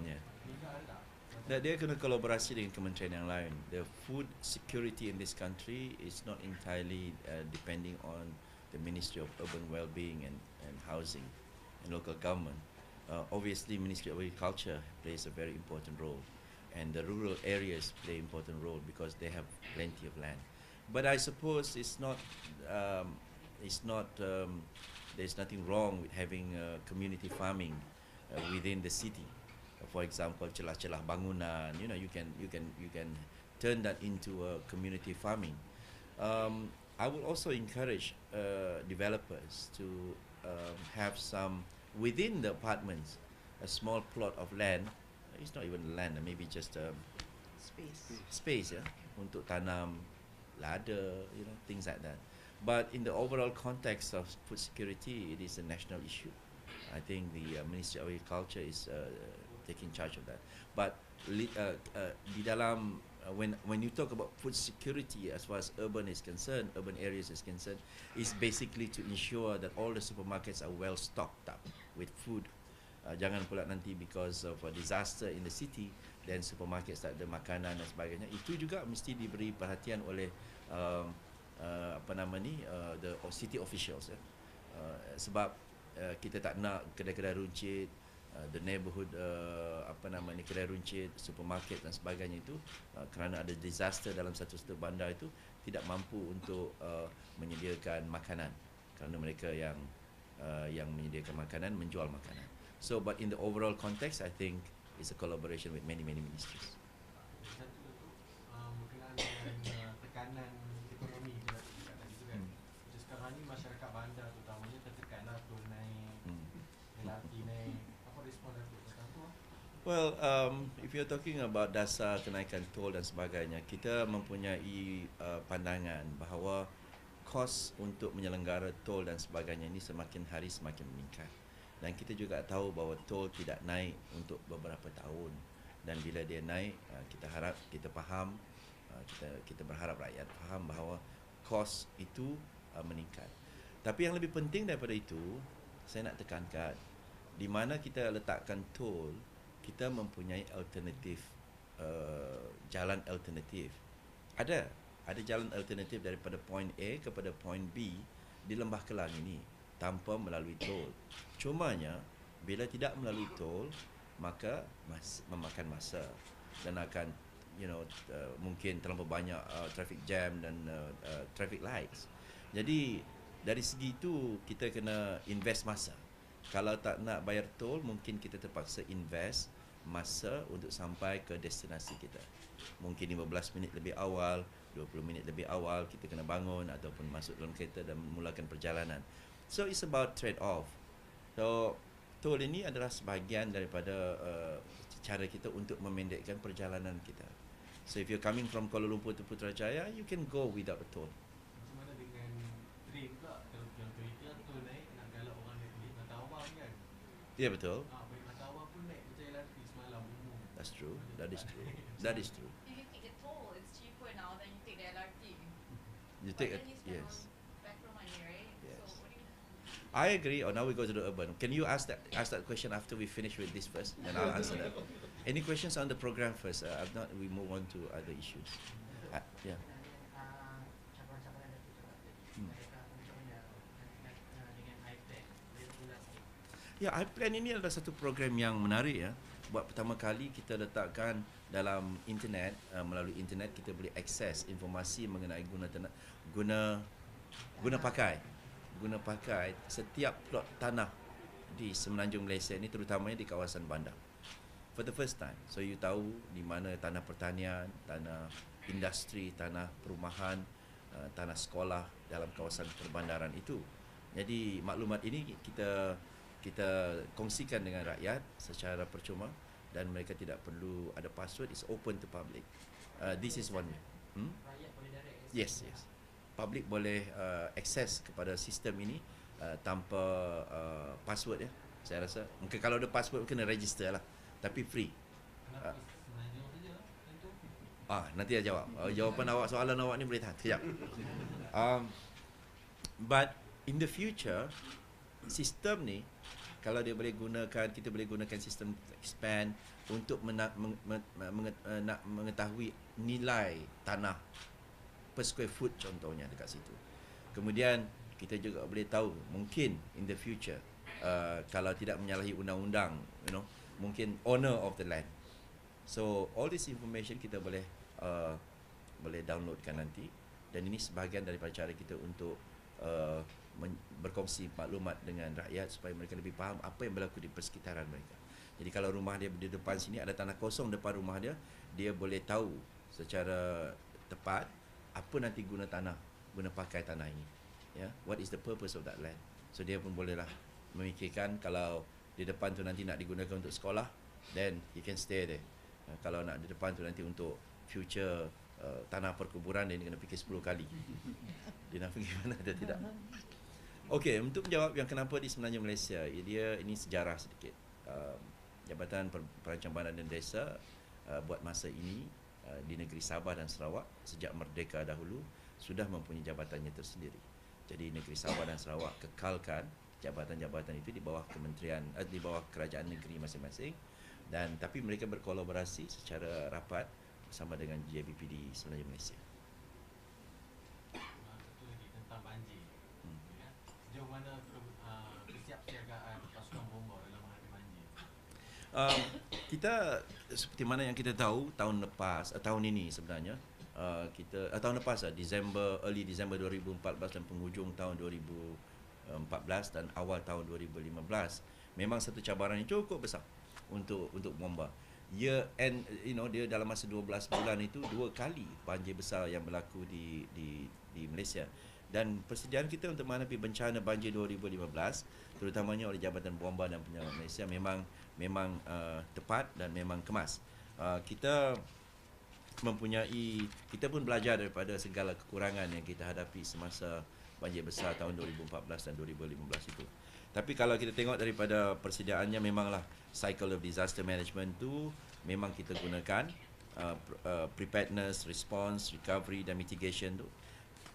Yeah. Dia kena kolaborasi dengan kementerian yang lain. The food security in this country is not entirely depending on the Ministry of Urban Wellbeing and Housing and local government. Obviously, Ministry of Agriculture plays a very important role, and the rural areas play important role because they have plenty of land. But I suppose it's not. There's nothing wrong with having community farming within the city. For example, celah-celah bangunan, you can turn that into a community farming. I will also encourage developers to have some within the apartments a small plot of land. It's not even land, maybe just space, yeah, untuk tanam lada, things like that. But in the overall context of food security, it is a national issue. I think the Ministry of Agriculture is taking charge of that. But di dalam when you talk about food security as far as urban areas is concerned, is basically to ensure that all the supermarkets are well stocked up with food. Jangan pula nanti because of a disaster in the city, then supermarkets tak ada makanan dan sebagainya. Itu juga mesti diberi perhatian oleh the city officials, ya. Sebab kita tak nak kedai-kedai runcit, the neighborhood kedai runcit, supermarket dan sebagainya itu kerana ada disaster dalam satu bandar itu tidak mampu untuk menyediakan makanan kerana mereka yang menyediakan makanan menjual makanan. So but in the overall context, I think it's a collaboration with many ministries. Berkenaan dengan tekanan ekonomi kita tadi tu kan. Sekarang ni masyarakat bandar terutamanya tertekanlah naik, LRT naik. Apa respon Datuk tentang tu? Well, if you're talking about dasar kenaikan tol dan sebagainya, kita mempunyai pandangan bahawa kos untuk menyelenggara tol dan sebagainya ini semakin hari semakin meningkat. Dan kita juga tahu bahawa tol tidak naik untuk beberapa tahun. Dan bila dia naik, kita faham, kita berharap rakyat faham bahawa kos itu meningkat. Tapi yang lebih penting daripada itu, saya nak tekankan, di mana kita letakkan tol, kita mempunyai alternatif, jalan alternatif. Ada jalan alternatif daripada point A kepada point B di Lembah Kelang ini tanpa melalui tol. Cumanya bila tidak melalui tol, maka memakan masa dan akan mungkin terlalu banyak traffic jam dan traffic lights. Jadi dari segi itu kita kena invest masa. Kalau tak nak bayar tol, mungkin kita terpaksa invest masa untuk sampai ke destinasi kita. Mungkin 15 minit lebih awal, 20 minit lebih awal kita kena bangun ataupun masuk dalam kereta dan memulakan perjalanan. So it's about trade off. So tol ini adalah sebahagian daripada cara kita untuk memendekkan perjalanan kita. So if you're coming from Kuala Lumpur to Putrajaya, you can go without a toll. Macam mana dengan train pula? Kalau kereta tol naik, nak galak orang naik pergi Matawang kan? Ya, betul. Baik Matawang pun naik macam LRT semalam umum. That's true. That is true. That is true. If you take the toll, it's cheaper now than you take the LRT. You take But then you spend yes. on petrol money, right? Yes. So what do you... I agree. Or now we go to the urban. Can you ask that question after we finish with this first, and I'll answer that. Any questions on the program first? If not, we move on to other issues. Yeah. Ya, iPlan ini adalah satu program yang menarik, ya. Buat pertama kali kita letakkan dalam internet, melalui internet kita boleh akses informasi mengenai guna pakai setiap plot tanah di Semenanjung Malaysia ini, terutamanya di kawasan bandar. For the first time. So you tahu di mana tanah pertanian, tanah industri, tanah perumahan, tanah sekolah dalam kawasan perbandaran itu. Jadi maklumat ini kita kongsikan dengan rakyat secara percuma dan mereka tidak perlu ada password. It's open to public. This is one way. Rakyat boleh direct Yes. Public boleh akses kepada sistem ini tanpa password, ya. Saya rasa mungkin kalau ada password kena register lah, tapi free. Kenapa Semenanjung saja yang tu? Nanti saya jawab. Jawapan awak, soalan awak ni boleh tahan sekejap. But in the future, sistem ni kalau dia boleh gunakan, kita boleh gunakan sistem expand untuk nak mengetahui nilai tanah per square foot contohnya dekat situ. Kemudian kita juga boleh tahu mungkin in the future kalau tidak menyalahi undang-undang, mungkin owner of the land. So all this information kita boleh downloadkan nanti, dan ini sebahagian daripada cara kita untuk berkongsi maklumat dengan rakyat supaya mereka lebih faham apa yang berlaku di persekitaran mereka. Jadi kalau rumah dia di depan sini ada tanah kosong depan rumah dia, dia boleh tahu secara tepat apa nanti guna pakai tanah ini. Ya, what is the purpose of that land? So dia pun bolehlah memikirkan kalau di depan tu nanti nak digunakan untuk sekolah, then he can stay there. Kalau nak di depan tu nanti untuk future tanah perkuburan, dia kena fikir 10 kali. Dia nak pergi mana atau tidak. Okey, untuk menjawab yang kenapa di sebenarnya Malaysia, ini sejarah sedikit. Jabatan Perancang Bandar dan Desa buat masa ini di negeri Sabah dan Sarawak sejak merdeka dahulu sudah mempunyai jabatannya tersendiri. Jadi negeri Sabah dan Sarawak kekalkan jabatan-jabatan itu di bawah kementerian, di bawah kerajaan negeri masing-masing, dan tapi mereka berkolaborasi secara rapat bersama dengan JBPD Semenanjung Malaysia. Satu lagi tentang banjir. Ya. Sejauh mana kesiapsiagaan pasukan bomba dalam menghadapi banjir? Kita seperti mana yang kita tahu tahun ini sebenarnya tahun lepas early December 2014 dan penghujung tahun 2014 dan awal tahun 2015 memang satu cabaran yang cukup besar untuk bomba. Year end, dia dalam masa 12 bulan itu 2 kali banjir besar yang berlaku di Malaysia, dan persediaan kita untuk menghadapi bencana banjir 2015 terutamanya oleh Jabatan Bomba dan Penyelamat Malaysia memang tepat dan memang kemas. Kita pun belajar daripada segala kekurangan yang kita hadapi semasa banjir besar tahun 2014 dan 2015 itu. Tapi kalau kita tengok daripada persediaannya, memanglah cycle of disaster management tu memang kita gunakan preparedness, response, recovery dan mitigation tu.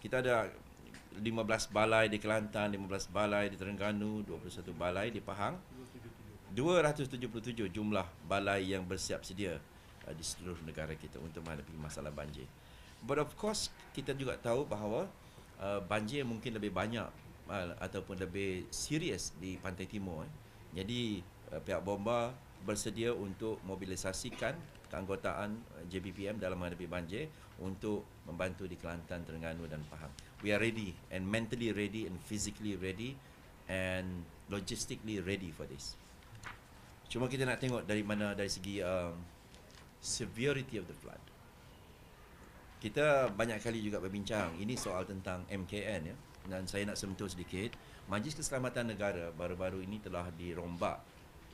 Kita ada 15 balai di Kelantan, 15 balai di Terengganu, 21 balai di Pahang, 277 jumlah balai yang bersiap sedia di seluruh negara kita untuk menghadapi masalah banjir. But of course, kita juga tahu bahawa banjir mungkin lebih banyak ataupun lebih serius di Pantai Timur. Jadi pihak bomba bersedia untuk mobilisasikan keanggotaan JBPM dalam menghadapi banjir untuk membantu di Kelantan, Terengganu dan Pahang. We are ready, and mentally ready, and physically ready, and logistically ready for this. Cuma kita nak tengok dari segi severity of the flood. Kita banyak kali juga berbincang, ini soal tentang MKN ya, dan saya nak sentuh sedikit. Majlis Keselamatan Negara baru-baru ini telah dirombak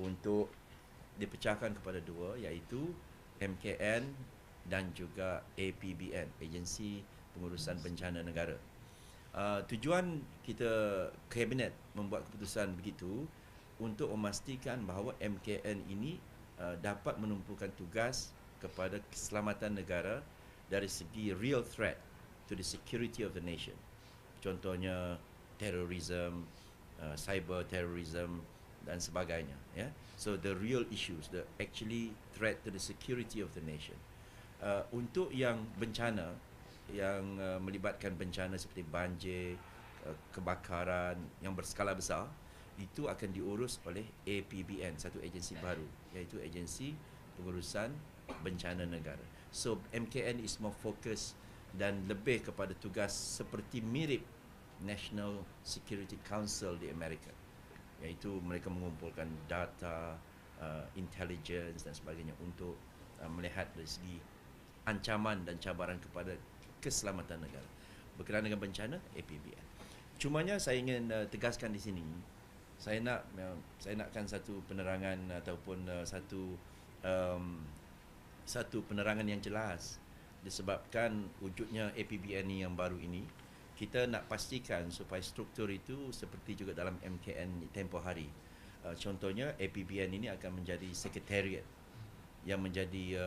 untuk dipecahkan kepada dua, iaitu MKN dan juga APBN, Agensi Pengurusan Bencana Negara. Tujuan kita Kabinet membuat keputusan begitu untuk memastikan bahawa MKN ini dapat menumpukan tugas kepada keselamatan negara dari segi real threat to the security of the nation. Contohnya terrorism, cyber terrorism dan sebagainya, ya. So the real issues, the actually threat to the security of the nation. Untuk yang bencana yang melibatkan bencana seperti banjir, kebakaran yang berskala besar, itu akan diurus oleh APBN, satu agensi baru, iaitu Agensi Pengurusan Bencana Negara. So MKN is more focus dan lebih kepada tugas seperti mirip National Security Council di Amerika, iaitu mereka mengumpulkan data, intelligence dan sebagainya untuk melihat dari segi ancaman dan cabaran kepada keselamatan negara. Berkenaan dengan bencana, APBN. Cumanya saya ingin tegaskan di sini, saya nakkan satu penerangan ataupun satu penerangan yang jelas. Disebabkan wujudnya APBN yang baru ini, kita nak pastikan supaya struktur itu seperti juga dalam MKN tempoh hari. Contohnya APBN ini akan menjadi sekretariat yang menjadi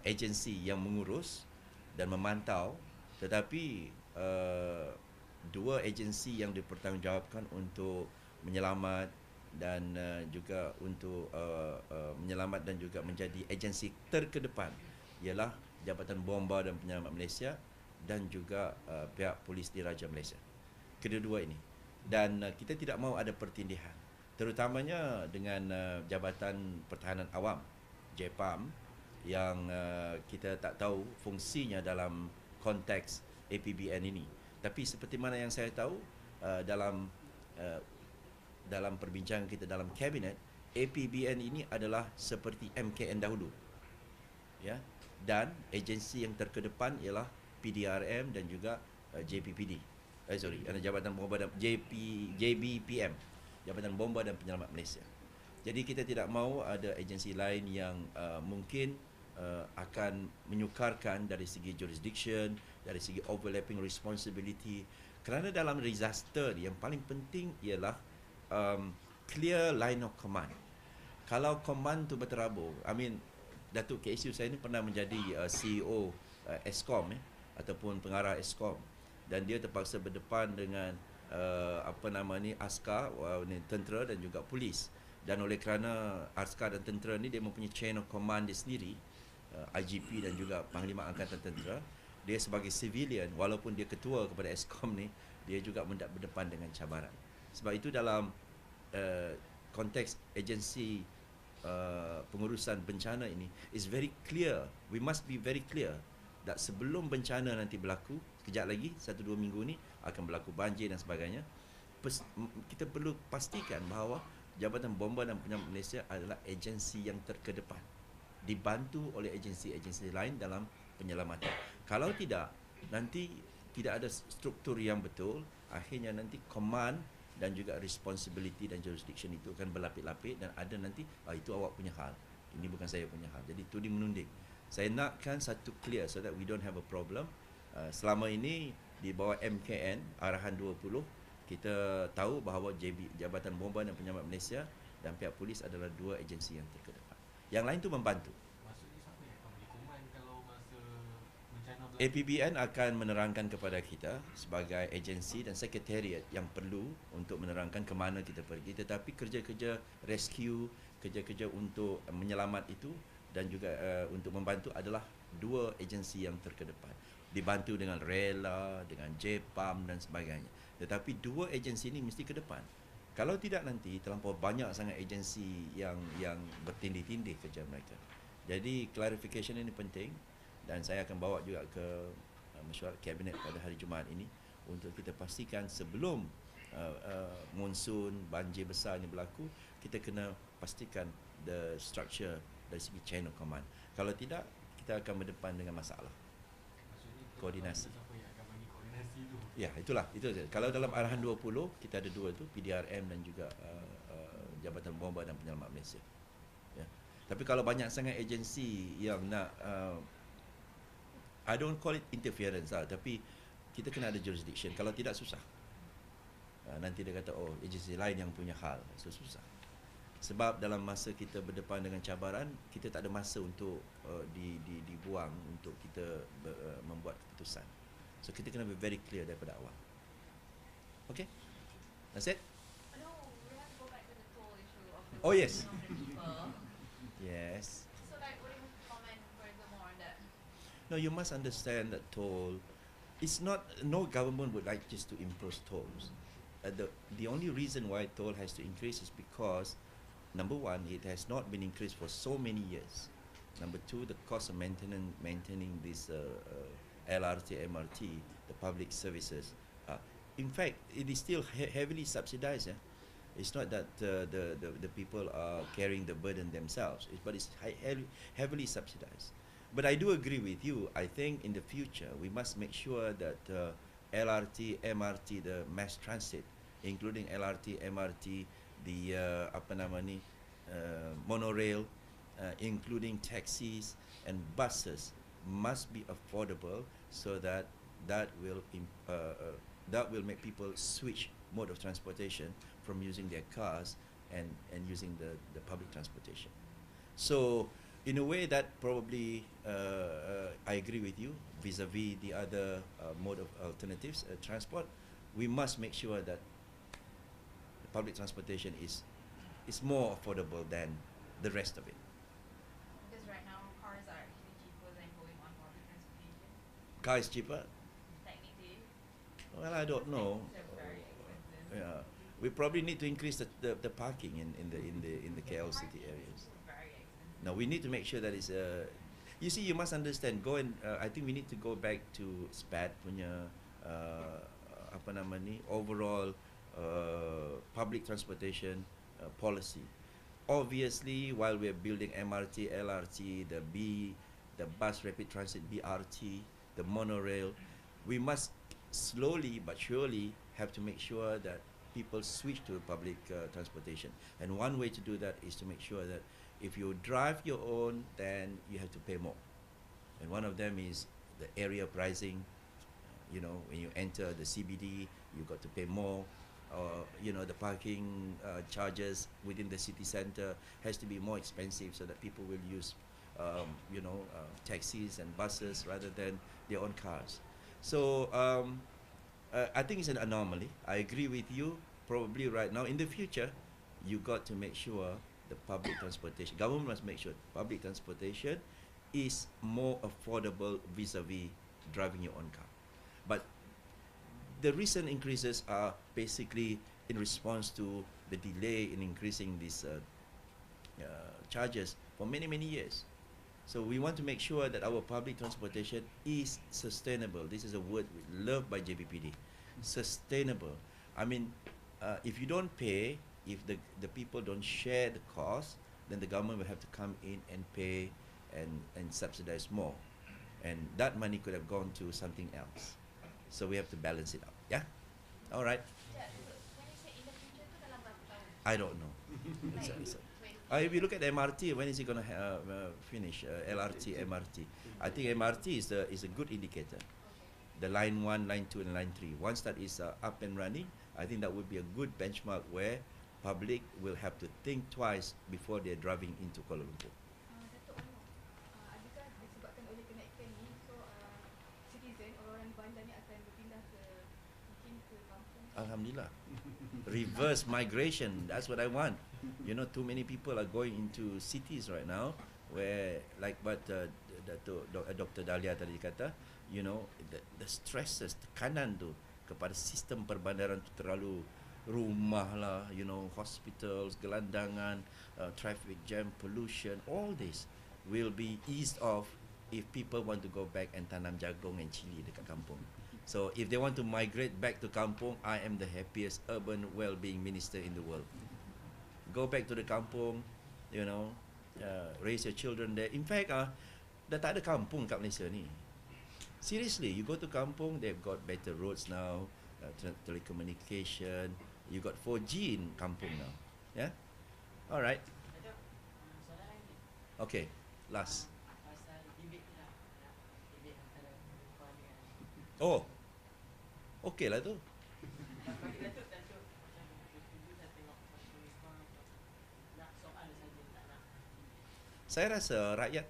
agensi yang mengurus dan memantau, tetapi dua agensi yang dipertanggungjawabkan untuk menyelamat, dan juga untuk menyelamat dan juga menjadi agensi terkedepan ialah Jabatan Bomba dan Penyelamat Malaysia dan juga pihak Polis Diraja Malaysia. Kedua-dua ini. Dan kita tidak mahu ada pertindihan. Terutamanya dengan Jabatan Pertahanan Awam, JPAM, yang kita tak tahu fungsinya dalam konteks APBN ini. Tapi seperti mana yang saya tahu dalam perbincangan kita dalam kabinet, APBN ini adalah seperti MKN dahulu. Ya. Dan agensi yang terkedepan ialah PDRM dan juga JPPD. Jabatan Bomba dan JBPM, Jabatan Bomba dan Penyelamat Malaysia. Jadi kita tidak mahu ada agensi lain yang mungkin akan menyukarkan dari segi jurisdiction, dari segi overlapping responsibility. Kerana dalam disaster yang paling penting ialah clear line of command. Kalau command tu berterabur, Datuk KSU saya ni pernah menjadi CEO Eskom ataupun pengarah Eskom, dan dia terpaksa berdepan dengan askar, tentera dan juga polis. Dan oleh kerana askar dan tentera ni dia mempunyai chain of command dia sendiri, IGP dan juga Panglima Angkatan Tentera, dia sebagai civilian walaupun dia ketua kepada Eskom ni, dia juga berdepan dengan cabaran. Sebab itu dalam konteks agensi pengurusan bencana ini is very clear. We must be very clear that sebelum bencana nanti berlaku, kejap lagi 1-2 minggu ni akan berlaku banjir dan sebagainya, kita perlu pastikan bahawa Jabatan Bomba dan Penyelamat Malaysia adalah agensi yang terkedepan, dibantu oleh agensi-agensi lain dalam penyelamatan. Kalau tidak, nanti tidak ada struktur yang betul, akhirnya nanti command dan juga responsibility dan jurisdiction itu akan berlapik-lapik, dan ada nanti itu awak punya hal, ini bukan saya punya hal. Jadi tuding menunding. Saya nakkan satu clear so that we don't have a problem. Selama ini di bawah MKN arahan 20, kita tahu bahawa Jabatan Bomba dan Penyelamat Malaysia dan pihak polis adalah dua agensi yang terkedepan. Yang lain tu membantu. Maksudnya siapa yang akan beri command kalau masa bencana berlaku? APBN akan menerangkan kepada kita sebagai agensi dan sekretariat yang perlu untuk menerangkan ke mana kita pergi. Tetapi kerja-kerja rescue, kerja-kerja untuk menyelamat itu dan juga untuk membantu adalah dua agensi yang terkedepan. Dibantu dengan RELA, dengan JPAM dan sebagainya. Tetapi dua agensi ini mesti ke depan. Kalau tidak nanti terlampau banyak sangat agensi yang bertindih-tindih kerja mereka. Jadi clarification ini penting, dan saya akan bawa juga ke mesyuarat kabinet pada hari Jumaat ini untuk kita pastikan sebelum monsun, banjir besar ini berlaku, kita kena pastikan the structure dari segi chain of command. Kalau tidak, kita akan berdepan dengan masalah. Maksudnya Koordinasi. siapa yang akan bagi koordinasi tu? Ya, itulah. Itu saja. Kalau dalam arahan 20, kita ada dua tu, PDRM dan juga Jabatan Bomba dan Penyelamat Malaysia. Ya. Tapi kalau banyak sangat agensi yang nak I don't call it interference lah, tapi kita kena ada jurisdiction. Kalau tidak, susah. Nanti dia kata, oh, agensi lain yang punya hal. So, susah. Sebab dalam masa kita berdepan dengan cabaran, kita tak ada masa untuk dibuang untuk kita membuat keputusan. So kita kena be very clear daripada awal. Okay? That's it? No, we have to go back to the toll issue of the Oh, yes. of the people. Yes. So like, what do you comment furthermore on that? No, you must understand that toll, it's not, no government would like just to impose tolls. The only reason why toll has to increase is because, number one, it has not been increased for so many years. Number two, the cost of maintaining this LRT, MRT, the public services. In fact, it is still heavily subsidized. Yeah? It's not that the people are carrying the burden themselves, but it's heavily subsidized. But I do agree with you. I think in the future, we must make sure that LRT, MRT, the mass transit, including LRT, MRT, the monorail, including taxis and buses, must be affordable so that will make people switch mode of transportation from using their cars and using the public transportation. So in a way that probably I agree with you vis-a-vis the other mode of alternatives transport. We must make sure that the public transportation is is more affordable than the rest of it. Because right now cars are actually cheaper than going on public transportation. Car is cheaper. Technically, Well, I don't know. taxis are very expensive. Yeah, we probably need to increase the parking in the KL city areas. Very expensive. Now we need to make sure that it's you see, you must understand. I think we need to go back to SPAD punya apa nama ni, overall public transportation policy. Obviously, while we are building MRT, LRT, the bus rapid transit BRT, the monorail, we must slowly but surely have to make sure that people switch to public transportation. And one way to do that is to make sure that if you drive your own, then you have to pay more. And one of them is the area pricing. You know, when you enter the CBD, you got to pay more. You know, the parking charges within the city center has to be more expensive so that people will use, you know, taxis and buses rather than their own cars. So I think it's an anomaly. I agree with you. Probably right now, in the future, you got to make sure the public transportation, government must make sure public transportation is more affordable vis-a-vis driving your own car. But the recent increases are basically in response to the delay in increasing these charges for many, many years. So we want to make sure that our public transportation is sustainable. This is a word loved by JPPD. Sustainable. I mean, if you don't pay, if the people don't share the cost, then the government will have to come in and pay and subsidize more. And that money could have gone to something else. So we have to balance it out. Yeah? All right. Yeah, so when you say in the future tu dalam berapa tahun? I don't know. If you look at MRT, when is it going to finish? LRT, MRT. I think MRT is a good indicator. Okay. The line 1, line 2, and line 3. Once that is up and running, I think that would be a good benchmark where public will have to think twice before they're driving into Kuala Lumpur. Datuk Ono, adakah disebabkan oleh kenaikan ni, so citizen, orang-orang bandar ni akan berpindah ke mungkin ke kampung? Alhamdulillah. Reverse migration, that's what I want. You know, too many people are going into cities right now where, like what Dr. Dahlia tadi kata, you know, the stresses, tekanan tu kepada sistem perbandaran tu terlalu, rumah lah, you know, hospitals, gelandangan, traffic jam, pollution, all this will be eased off if people want to go back and tanam jagung and chili dekat kampung. So if they want to migrate back to kampung, I am the happiest urban well-being minister in the world. Go back to the kampung, you know, raise your children there. In fact, dah tak ada kampung kat Malaysia ni. Seriously, you go to kampung, they've got better roads now, telecommunication. You got 4G in kampung now. Yeah? All right. Datuk, soalan lain ni. Okay, last. Pasal debate ni lah. Debate antara perempuan dengan Oh. Okay lah tu. bagi Datuk macam setuju tak tengok macam Risma nak soal saja tak nak. Saya rasa rakyat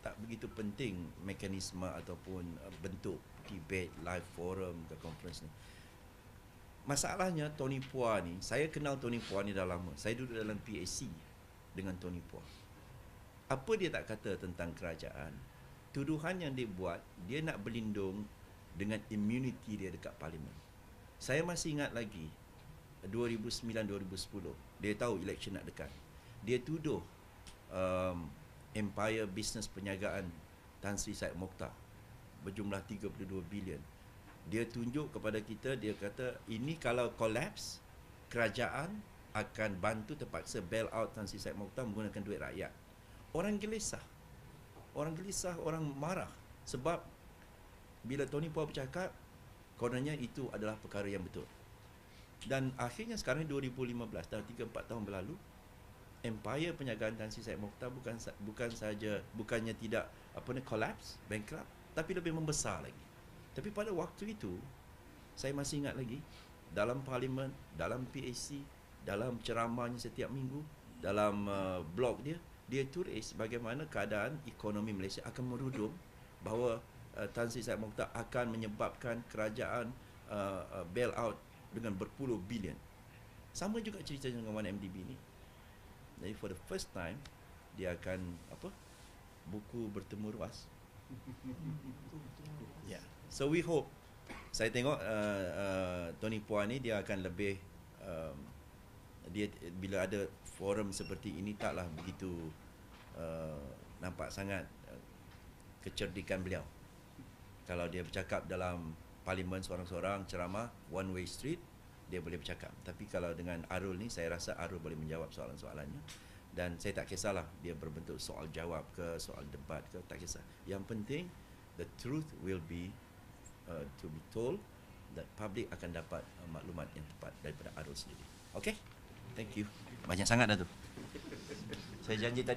tak begitu penting mekanisme ataupun bentuk debate, live forum ke conference ni. Masalahnya Tony Phua ni, saya kenal Tony Phua ni dah lama. Saya duduk dalam PAC dengan Tony Phua. Apa dia tak kata tentang kerajaan? Tuduhan yang dia buat, dia nak berlindung dengan immunity dia dekat parlimen. Saya masih ingat lagi 2009-2010, dia tahu election nak dekat. Dia tuduh Empire Business Perniagaan Tan Sri Said Mokhtar berjumlah 32 bilion. Dia tunjuk kepada kita, dia kata ini kalau collapse, kerajaan akan bantu terpaksa bail out Tan Sri Said Mokhtar menggunakan duit rakyat. Orang gelisah, orang marah sebab bila Tony Phua bercakap, kononnya itu adalah perkara yang betul. Dan akhirnya sekarang 2015, dah 3-4 tahun berlalu, Empire Perniagaan Tan Sri Said Mokhtar bukannya tidak collapse, bankrupt, tapi lebih membesar lagi. Tapi pada waktu itu, saya masih ingat lagi, dalam parlimen, dalam PAC, dalam ceramahnya setiap minggu, dalam blog dia tulis bagaimana keadaan ekonomi Malaysia akan merudum, bahawa Tan Sri Said Mokhtar akan menyebabkan kerajaan bail out dengan berpuluh bilion. Sama juga cerita dengan 1MDB ni. Jadi for the first time dia akan apa? Buku bertemu ruas. Yeah. So we hope, saya tengok Tony Puan ni dia akan lebih dia bila ada forum seperti ini taklah begitu nampak sangat kecerdikan beliau. Kalau dia bercakap dalam parlimen seorang-seorang ceramah one way street, dia boleh bercakap. Tapi kalau dengan Arul ni, saya rasa Arul boleh menjawab soalan-soalannya. Dan saya tak kisahlah dia berbentuk soal jawab ke, soal debat ke, tak kisah. Yang penting the truth will be to be told, that public akan dapat maklumat yang tepat daripada Arul sendiri. Okay? Thank you. Banyak sangat dah tu. Saya janji tadi